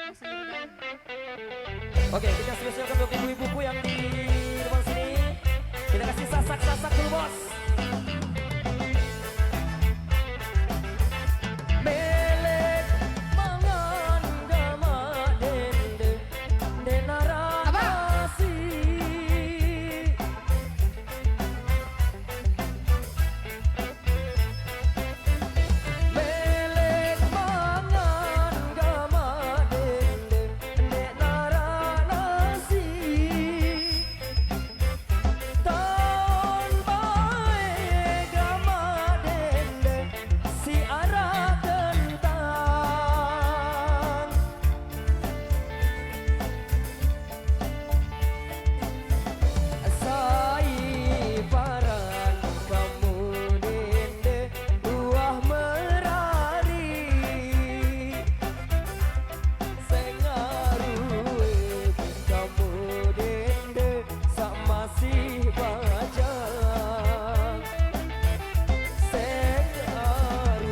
Oke, kita spesialkan untuk ibu-ibuku yang di depan sini. Kita kasih sasak-sasak dulu, bos. Melek mangan gama dende denarasi. Melek mangan gama dende denarasi. Tahun bae gama dende si arah kentang. Sai paran kamu dende buah merari. Sengaruh kamu dende sak masih baca. Sengaruh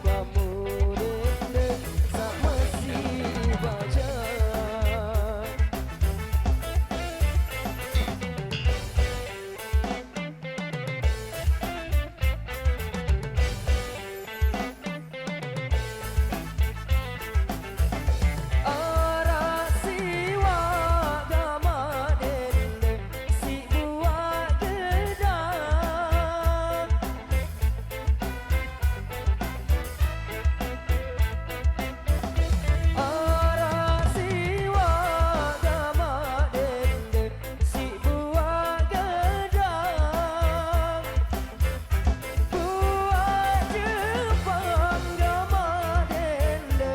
kamu dende sak masih baca. Ora siwa gama dende si buah gedang. Ora siwa gama dende si buah gedang. Buah Jepang gama dende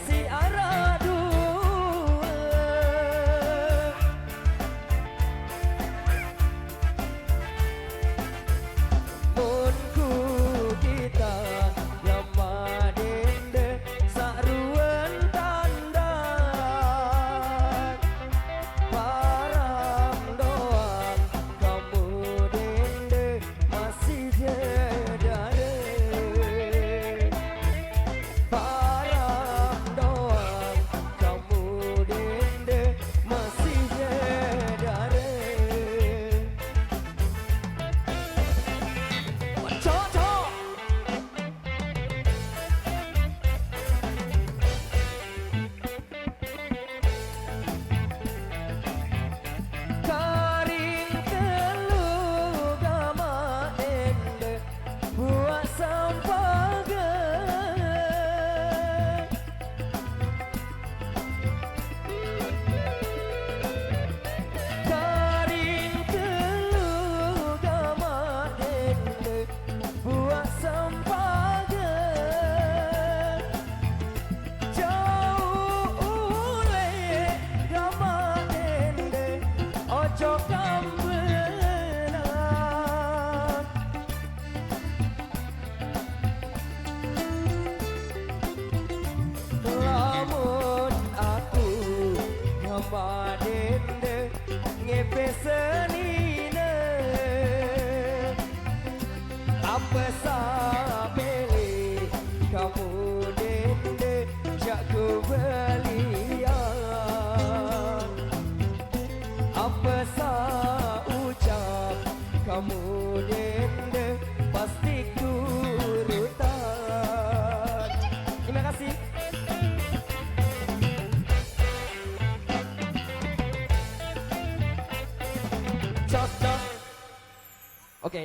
si arah dua. Munku kita gama dende saruan tandan. Param doang kamu dende masih jedare. Param doang kamu dende masih jedare. Cocok. Karing telu gama dende buah sampaga. Karing telu gama dende buah sampaga. Jauh ule gama dende ojo kambelan. Lamun aku gama dende ngepe senine. Apa sabele kamu dende jago belian. Apa sa ucap kamu dende pasti turutan. Terima kasih. Cocok. Oke.